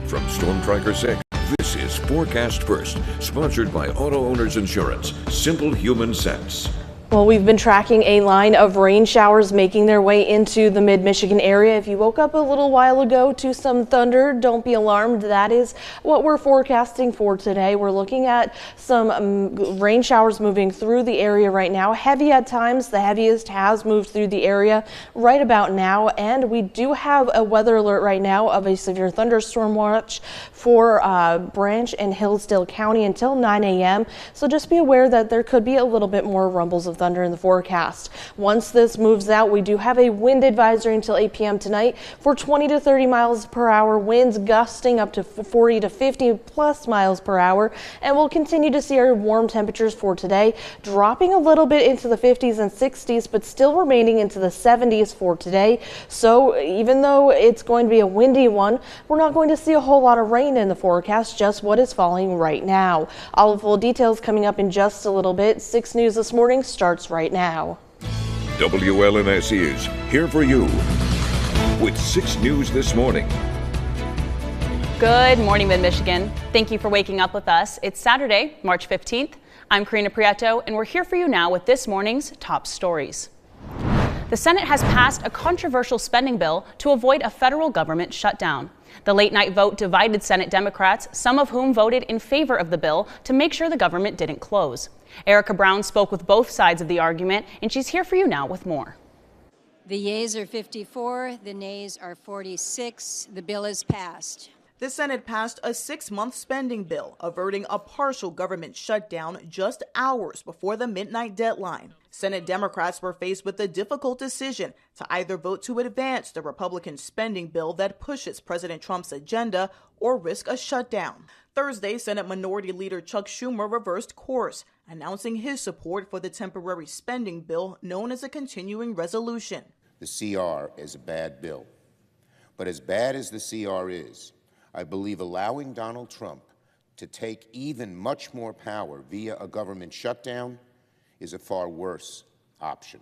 From Storm Tracker 6, this is Forecast First, sponsored by Auto Owners Insurance. Simple human sense. Well, we've been tracking a line of rain showers making their way into the mid-Michigan area. If you woke up a little while ago to some thunder, don't be alarmed. That is what we're forecasting for today. We're looking at some rain showers moving through the area right now. Heavy at times. The heaviest has moved through the area right about now. And we do have a weather alert right now of a severe thunderstorm watch for Branch and Hillsdale County until 9 a.m. So just be aware that there could be a little bit more rumbles of thunder in the forecast. Once this moves out, we do have a wind advisory until 8 p.m. tonight for 20 to 30 miles per hour, winds gusting up to 40 to 50 plus miles per hour, and we'll continue to see our warm temperatures for today, dropping a little bit into the 50s and 60s, but still remaining into the 70s for today. So even though it's going to be a windy one, we're not going to see a whole lot of rain in the forecast, just what is falling right now. All the full details coming up in just a little bit. 6 News This Morning starts right now. WLNS is here for you with 6 News This Morning. Good morning, Mid-Michigan. Thank you for waking up with us. It's Saturday, March 15th. I'm Karina Prieto, and we're here for you now with this morning's top stories. The Senate has passed a controversial spending bill to avoid a federal government shutdown. The late-night vote divided Senate Democrats, some of whom voted in favor of the bill to make sure the government didn't close. Erica Brown spoke with both sides of the argument, and she's here for you now with more. The yeas are 54, the nays are 46. The bill is passed. The Senate passed a 6-month spending bill, averting a partial government shutdown just hours before the midnight deadline. Senate Democrats were faced with the difficult decision to either vote to advance the Republican spending bill that pushes President Trump's agenda or risk a shutdown. Thursday, Senate Minority Leader Chuck Schumer reversed course, announcing his support for the temporary spending bill known as a continuing resolution. The CR is a bad bill. But as bad as the CR is, I believe allowing Donald Trump to take even much more power via a government shutdown is a far worse option.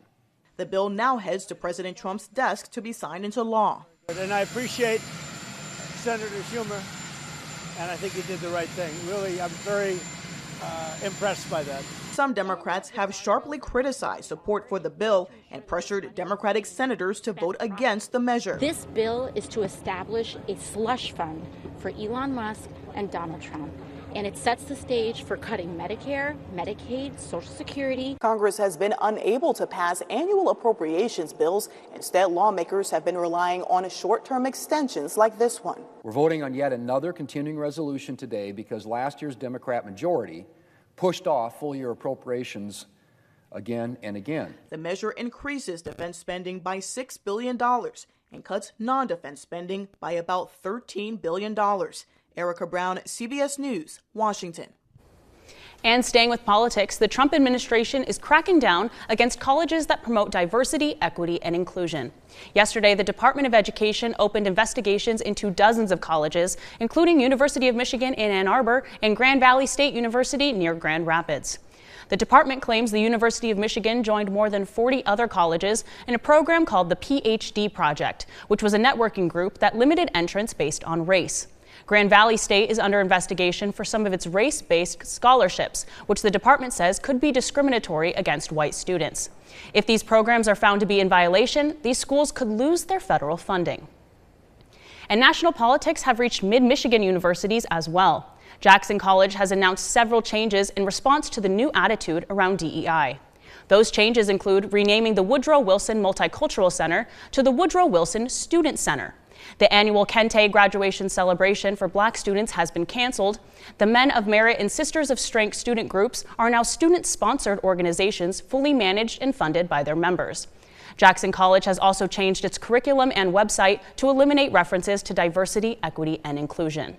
The bill now heads to President Trump's desk to be signed into law. And I appreciate Senator Schumer, and I think he did the right thing. Really, I'm very impressed by that. Some Democrats have sharply criticized support for the bill and pressured Democratic senators to vote against the measure. This bill is to establish a slush fund for Elon Musk and Donald Trump. And it sets the stage for cutting Medicare, Medicaid, Social Security. Congress has been unable to pass annual appropriations bills. Instead, lawmakers have been relying on short-term extensions like this one. We're voting on yet another continuing resolution today because last year's Democrat majority pushed off full-year appropriations again and again. The measure increases defense spending by $6 billion and cuts non-defense spending by about $13 billion. Erica Brown, CBS News, Washington. And staying with politics, the Trump administration is cracking down against colleges that promote diversity, equity, and inclusion. Yesterday, the Department of Education opened investigations into dozens of colleges, including University of Michigan in Ann Arbor and Grand Valley State University near Grand Rapids. The department claims the University of Michigan joined more than 40 other colleges in a program called the PhD Project, which was a networking group that limited entrance based on race. Grand Valley State is under investigation for some of its race-based scholarships, which the department says could be discriminatory against white students. If these programs are found to be in violation, these schools could lose their federal funding. And national politics have reached mid-Michigan universities as well. Jackson College has announced several changes in response to the new attitude around DEI. Those changes include renaming the Woodrow Wilson Multicultural Center to the Woodrow Wilson Student Center. The annual Kente graduation celebration for Black students has been canceled. The Men of Merit and Sisters of Strength student groups are now student-sponsored organizations fully managed and funded by their members. Jackson College has also changed its curriculum and website to eliminate references to diversity, equity, and inclusion.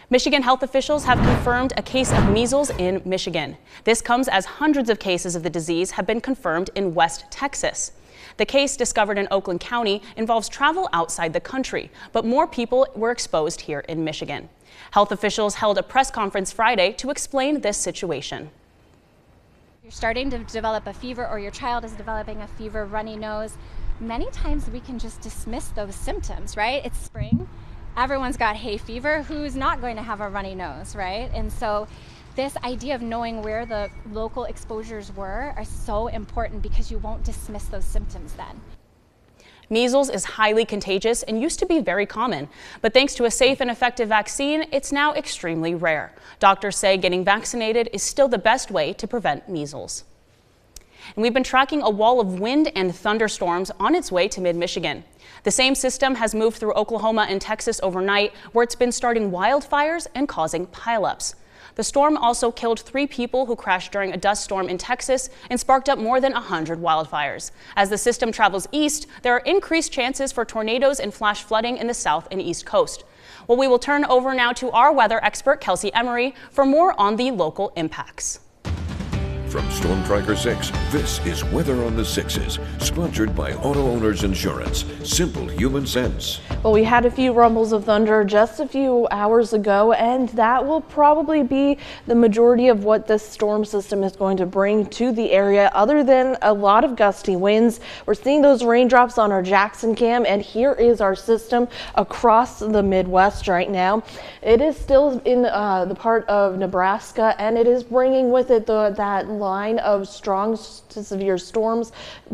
Michigan health officials have confirmed a case of measles in Michigan. This comes as hundreds of cases of the disease have been confirmed in West Texas. The case, discovered in Oakland County, involves travel outside the country, but more people were exposed here in Michigan. Health officials held a press conference Friday to explain this situation. You're starting to develop a fever, or your child is developing a fever, runny nose. Many times we can just dismiss those symptoms, right? It's spring. everyone's got hay fever. Who's not going to have a runny nose, right? And so this idea of knowing where the local exposures were are so important because you won't dismiss those symptoms then. Measles is highly contagious and used to be very common, but thanks to a safe and effective vaccine, it's now extremely rare. Doctors say getting vaccinated is still the best way to prevent measles. And we've been tracking a wall of wind and thunderstorms on its way to mid-Michigan. The same system has moved through Oklahoma and Texas overnight, where it's been starting wildfires and causing pileups. The storm also killed 3 people who crashed during a dust storm in Texas and sparked up more than 100 wildfires. As the system travels east, there are increased chances for tornadoes and flash flooding in the south and east coast. Well, we will turn over now to our weather expert, Kelsey Emery, for more on the local impacts. From Storm Tracker 6, this is Weather on the Sixes, sponsored by Auto Owners Insurance. Simple human sense. Well, we had a few rumbles of thunder just a few hours ago, and that will probably be the majority of what this storm system is going to bring to the area, other than a lot of gusty winds. We're seeing those raindrops on our Jackson cam, and here is our system across the Midwest right now. It is still in the part of Nebraska, and it is bringing with it that line of strong to severe storms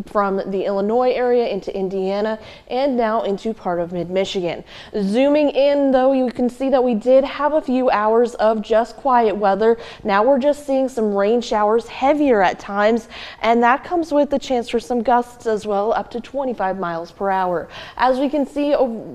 from the Illinois area into Indiana and now into part of mid-Michigan. Zooming in, though, you can see that we did have a few hours of just quiet weather. Now we're just seeing some rain showers, heavier at times, and that comes with the chance for some gusts as well, up to 25 miles per hour. As we can see,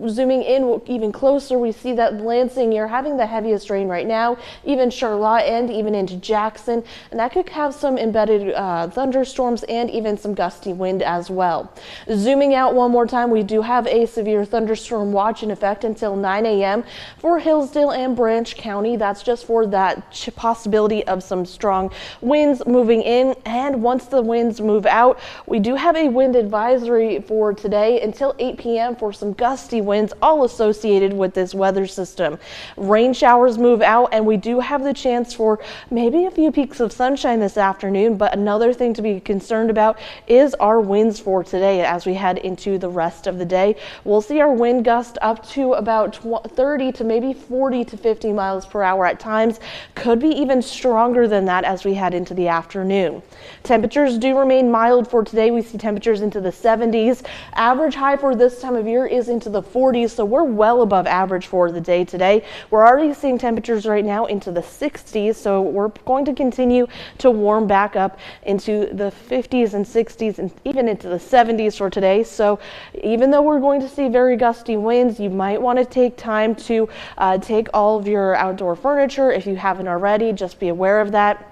zooming in even closer, we see that Lansing, you're having the heaviest rain right now, even Charlotte and even into Jackson, and that could have some embedded thunderstorms and even some gusty wind as well. Zooming out one more time, we do have a severe thunderstorm watch in effect until 9 a.m. for Hillsdale and Branch County. That's just for that possibility of some strong winds moving in, and once the winds move out, we do have a wind advisory for today until 8 p.m. for some gusty winds, all associated with this weather system. Rain showers move out, and we do have the chance for maybe a few peaks of sunshine this afternoon, but another thing to be concerned about is our winds for today as we head into the rest of the day. We'll see our wind gust up to about 30 to maybe 40 to 50 miles per hour at times. Could be even stronger than that as we head into the afternoon. Temperatures do remain mild for today. We see temperatures into the 70s. Average high for this time of year is into the 40s, so we're well above average for the day today. We're already seeing temperatures right now into the 60s, so we're going to continue to warm back up into the 50s and 60s and even into the 70s for today. So even though we're going to see very gusty winds, you might want to take time to take all of your outdoor furniture. If you haven't already, just be aware of that.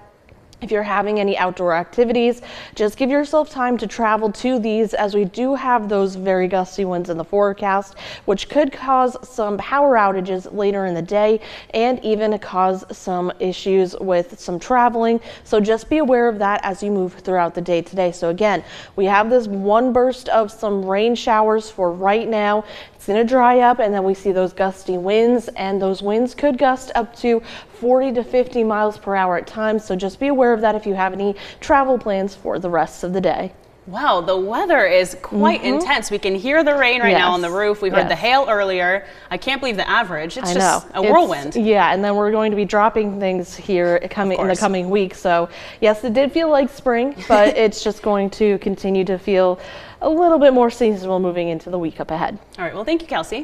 If you're having any outdoor activities, just give yourself time to travel to these, as we do have those very gusty winds in the forecast, which could cause some power outages later in the day and even cause some issues with some traveling. So just be aware of that as you move throughout the day today. So again, we have this one burst of some rain showers for right now. It's going to dry up, and then we see those gusty winds, and those winds could gust up to 40 to 50 miles per hour at times. So just be aware of that if you have any travel plans for the rest of the day. Wow, the weather is quite intense. We can hear the rain right now on the roof. We heard the hail earlier. I can't believe the average. It's just a whirlwind. Yeah, and then we're going to be dropping things here in the coming week. So yes, it did feel like spring, but it's just going to continue to feel a little bit more seasonal moving into the week up ahead. All right, well, thank you, Kelsey.